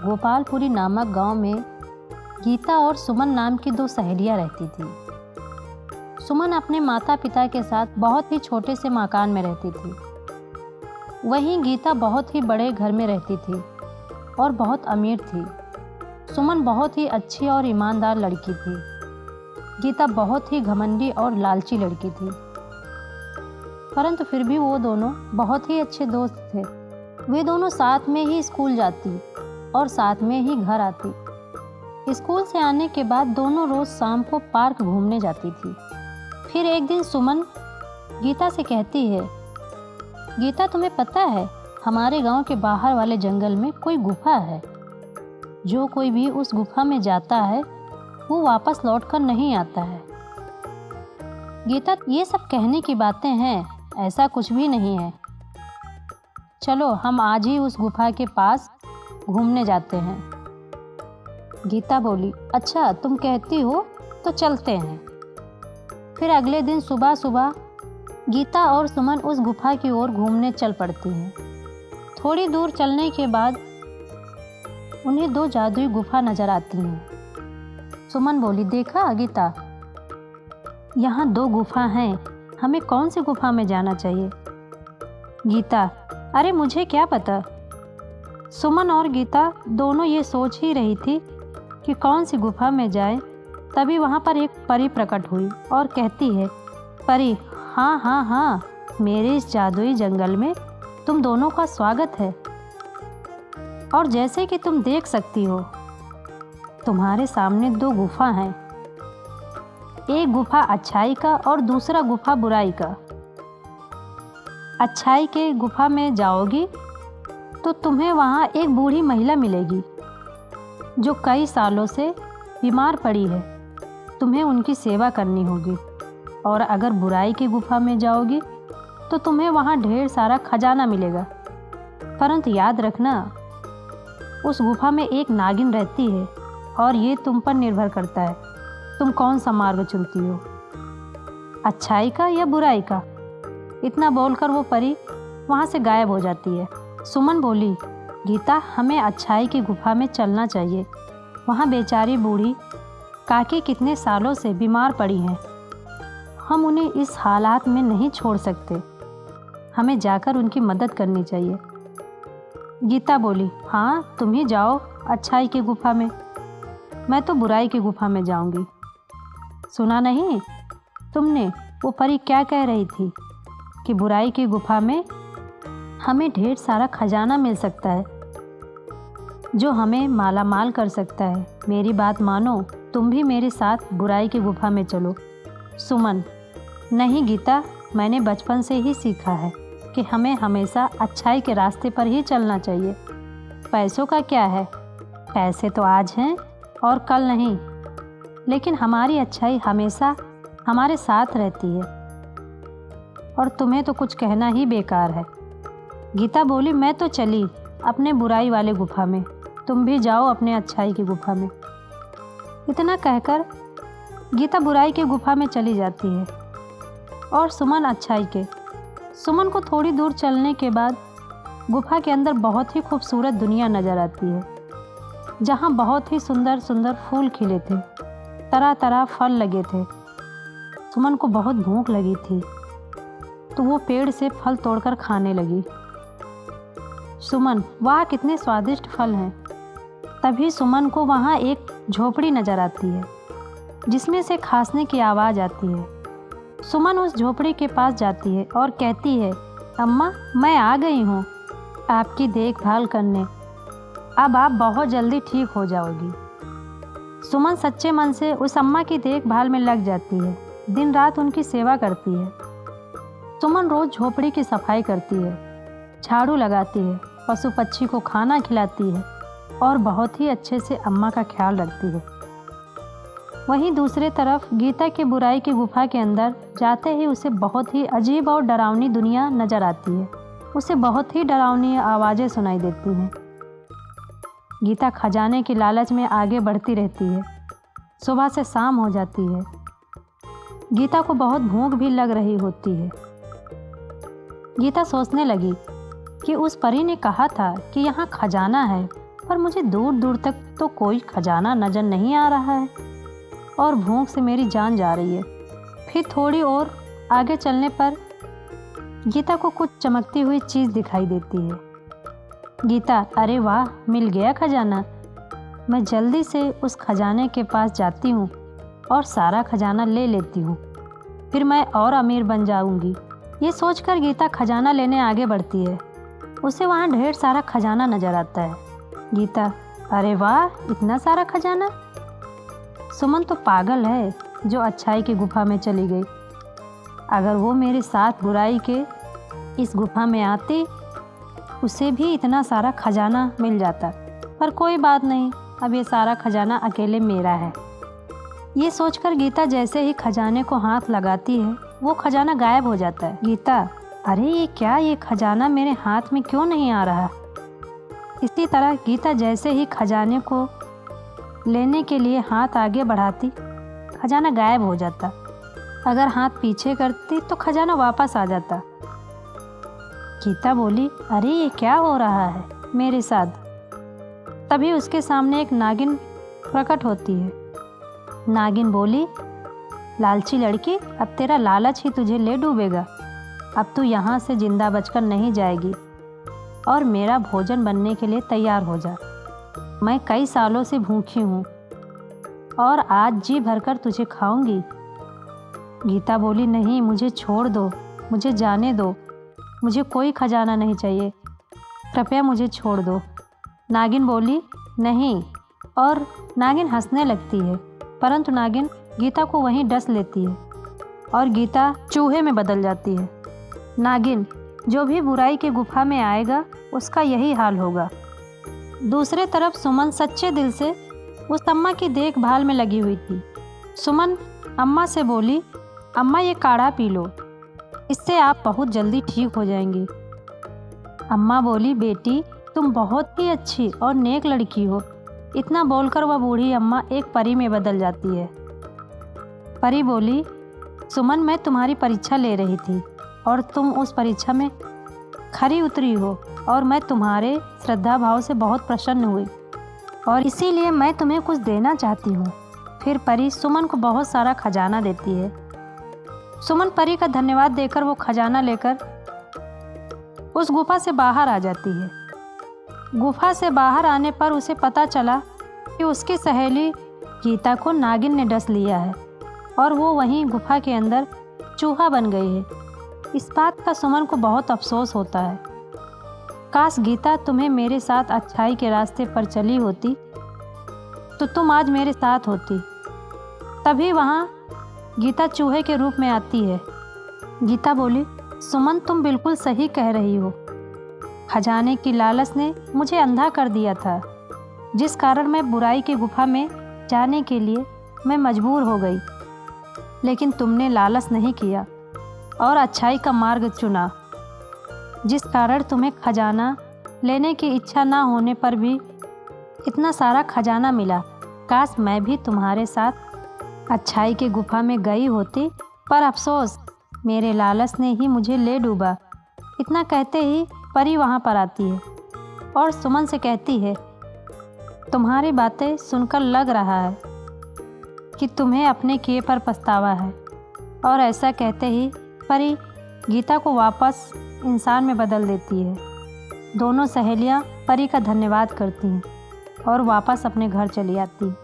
गोपालपुरी नामक गांव में गीता और सुमन नाम की दो सहेलियां रहती थी। सुमन अपने माता पिता के साथ बहुत ही छोटे से मकान में रहती थी। वहीं गीता बहुत ही बड़े घर में रहती थी और बहुत अमीर थी। सुमन बहुत ही अच्छी और ईमानदार लड़की थी। गीता बहुत ही घमंडी और लालची लड़की थी, परंतु फिर भी वो दोनों बहुत ही अच्छे दोस्त थे। वे दोनों साथ में ही स्कूल जाती और साथ में ही घर आती। स्कूल से आने के बाद दोनों रोज शाम को पार्क घूमने जाती थी। फिर एक दिन सुमन गीता से कहती है, गीता तुम्हें पता है हमारे गांव के बाहर वाले जंगल में कोई गुफा है। जो कोई भी उस गुफा में जाता है वो वापस लौटकर नहीं आता है। गीता, ये सब कहने की बातें हैं, ऐसा कुछ भी नहीं है। चलो हम आज ही उस गुफा के पास घूमने जाते हैं। गीता बोली, अच्छा तुम कहती हो तो चलते हैं। फिर अगले दिन सुबह सुबह गीता और सुमन उस गुफा की ओर घूमने चल पड़ती हैं। थोड़ी दूर चलने के बाद उन्हें दो जादुई गुफा नजर आती हैं। सुमन बोली, देखा गीता, यहाँ दो गुफा हैं, हमें कौन सी गुफा में जाना चाहिए? गीता, अरे मुझे क्या पता। सुमन और गीता दोनों ये सोच ही रही थी कि कौन सी गुफा में जाए। तभी वहाँ पर एक परी प्रकट हुई और कहती है, परी, हाँ हाँ हाँ, मेरे इस जादुई जंगल में तुम दोनों का स्वागत है। और जैसे कि तुम देख सकती हो, तुम्हारे सामने दो गुफा हैं। एक गुफा अच्छाई का और दूसरा गुफा बुराई का। अच्छाई के गुफा में जाओगी तो तुम्हें वहाँ एक बूढ़ी महिला मिलेगी जो कई सालों से बीमार पड़ी है। तुम्हें उनकी सेवा करनी होगी। और अगर बुराई की गुफा में जाओगी तो तुम्हें वहाँ ढेर सारा खजाना मिलेगा। परंतु याद रखना, उस गुफा में एक नागिन रहती है और ये तुम पर निर्भर करता है तुम कौन सा मार्ग चुनती हो, अच्छाई का या बुराई का। इतना बोलकर वो परी वहाँ से गायब हो जाती है। सुमन बोली, गीता, हमें अच्छाई की गुफा में चलना चाहिए। वहाँ बेचारी बूढ़ी काकी कितने सालों से बीमार पड़ी हैं। हम उन्हें इस हालात में नहीं छोड़ सकते। हमें जाकर उनकी मदद करनी चाहिए। गीता बोली, हाँ तुम ही जाओ अच्छाई की गुफा में, मैं तो बुराई की गुफा में जाऊंगी। सुना नहीं तुमने वो परी क्या कह रही थी कि बुराई की गुफा में हमें ढेर सारा खजाना मिल सकता है जो हमें माला माल कर सकता है। मेरी बात मानो, तुम भी मेरे साथ बुराई की गुफा में चलो। सुमन, नहीं गीता, मैंने बचपन से ही सीखा है कि हमें हमेशा अच्छाई के रास्ते पर ही चलना चाहिए। पैसों का क्या है, पैसे तो आज हैं और कल नहीं, लेकिन हमारी अच्छाई हमेशा हमारे साथ रहती है। और तुम्हें तो कुछ कहना ही बेकार है। गीता बोली, मैं तो चली अपने बुराई वाले गुफा में, तुम भी जाओ अपने अच्छाई की गुफा में। इतना कहकर गीता बुराई की गुफा में चली जाती है और सुमन अच्छाई के। सुमन को थोड़ी दूर चलने के बाद गुफा के अंदर बहुत ही खूबसूरत दुनिया नज़र आती है, जहाँ बहुत ही सुंदर सुंदर फूल खिले थे, तरह तरह फल लगे थे। सुमन को बहुत भूख लगी थी तो वो पेड़ से फल तोड़कर खाने लगी। सुमन, वाह कितने स्वादिष्ट फल हैं। तभी सुमन को वहाँ एक झोपड़ी नज़र आती है जिसमें से खांसने की आवाज़ आती है। सुमन उस झोपड़ी के पास जाती है और कहती है, अम्मा, मैं आ गई हूँ आपकी देखभाल करने। अब आप बहुत जल्दी ठीक हो जाओगी। सुमन सच्चे मन से उस अम्मा की देखभाल में लग जाती है, दिन रात उनकी सेवा करती है। सुमन रोज़ झोपड़ी की सफाई करती है, झाड़ू लगाती है, पशु पक्षी को खाना खिलाती है और बहुत ही अच्छे से अम्मा का ख्याल रखती है। वहीं दूसरे तरफ गीता की बुराई की गुफा के अंदर जाते ही उसे बहुत ही अजीब और डरावनी दुनिया नज़र आती है। उसे बहुत ही डरावनी आवाज़ें सुनाई देती हैं। गीता खजाने की लालच में आगे बढ़ती रहती है। सुबह से शाम हो जाती है। गीता को बहुत भूख भी लग रही होती है। गीता सोचने लगी कि उस परी ने कहा था कि यहाँ खजाना है, पर मुझे दूर दूर तक तो कोई खजाना नजर नहीं आ रहा है और भूख से मेरी जान जा रही है। फिर थोड़ी और आगे चलने पर गीता को कुछ चमकती हुई चीज़ दिखाई देती है। गीता, अरे वाह, मिल गया खजाना। मैं जल्दी से उस खजाने के पास जाती हूँ और सारा खजाना ले लेती हूँ, फिर मैं और अमीर बन जाऊँगी। ये सोचकर गीता खजाना लेने आगे बढ़ती है। उसे वहाँ ढेर सारा खजाना नजर आता है। गीता, अरे वाह, इतना सारा खजाना। सुमन तो पागल है जो अच्छाई की गुफा में चली गई। अगर वो मेरे साथ बुराई के इस गुफा में आती, उसे भी इतना सारा खजाना मिल जाता। पर कोई बात नहीं, अब ये सारा खजाना अकेले मेरा है। ये सोचकर गीता जैसे ही खजाने को हाथ लगाती है, वो खजाना गायब हो जाता है। गीता, अरे ये क्या, ये खजाना मेरे हाथ में क्यों नहीं आ रहा। इसी तरह गीता जैसे ही खजाने को लेने के लिए हाथ आगे बढ़ाती, खजाना गायब हो जाता। अगर हाथ पीछे करती तो खजाना वापस आ जाता। गीता बोली, अरे ये क्या हो रहा है मेरे साथ। तभी उसके सामने एक नागिन प्रकट होती है। नागिन बोली, लालची लड़की, अब तेरा लालच ही तुझे ले डूबेगा। अब तू यहाँ से जिंदा बचकर नहीं जाएगी और मेरा भोजन बनने के लिए तैयार हो जा। मैं कई सालों से भूखी हूँ और आज जी भरकर तुझे खाऊंगी। गीता बोली, नहीं, मुझे छोड़ दो, मुझे जाने दो, मुझे कोई खजाना नहीं चाहिए, कृपया मुझे छोड़ दो। नागिन बोली, नहीं, और नागिन हंसने लगती है। परंतु नागिन गीता को वहीं डस लेती है और गीता चूहे में बदल जाती है। नागिन, जो भी बुराई के गुफा में आएगा उसका यही हाल होगा। दूसरे तरफ सुमन सच्चे दिल से उस अम्मा की देखभाल में लगी हुई थी। सुमन अम्मा से बोली, अम्मा ये काढ़ा पी लो, इससे आप बहुत जल्दी ठीक हो जाएंगी। अम्मा बोली, बेटी तुम बहुत ही अच्छी और नेक लड़की हो। इतना बोलकर वह बूढ़ी अम्मा एक परी में बदल जाती है। परी बोली, सुमन मैं तुम्हारी परीक्षा ले रही थी और तुम उस परीक्षा में खरी उतरी हो और मैं तुम्हारे श्रद्धा भाव से बहुत प्रसन्न हुई और इसीलिए मैं तुम्हें कुछ देना चाहती हूँ। फिर परी सुमन को बहुत सारा खजाना देती है। सुमन परी का धन्यवाद देकर वो खजाना लेकर उस गुफा से बाहर आ जाती है। गुफा से बाहर आने पर उसे पता चला कि उसकी सहेली गीता को नागिन ने डस लिया है और वो वहीं गुफा के अंदर चूहा बन गई है। इस बात का सुमन को बहुत अफसोस होता है। काश गीता तुम्हें मेरे साथ अच्छाई के रास्ते पर चली होती तो तुम आज मेरे साथ होती। तभी वहाँ गीता चूहे के रूप में आती है। गीता बोली, सुमन तुम बिल्कुल सही कह रही हो। खजाने की लालच ने मुझे अंधा कर दिया था, जिस कारण मैं बुराई की गुफा में जाने के लिए मैं मजबूर हो गई। लेकिन तुमने लालच नहीं किया और अच्छाई का मार्ग चुना, जिस कारण तुम्हें खजाना लेने की इच्छा ना होने पर भी इतना सारा खजाना मिला। काश मैं भी तुम्हारे साथ अच्छाई के गुफा में गई होती, पर अफसोस मेरे लालच ने ही मुझे ले डूबा। इतना कहते ही परी वहाँ पर आती है और सुमन से कहती है, तुम्हारी बातें सुनकर लग रहा है कि तुम्हें अपने किए पर पछतावा है। और ऐसा कहते ही परी गीता को वापस इंसान में बदल देती है। दोनों सहेलियाँ परी का धन्यवाद करती हैं और वापस अपने घर चली आती।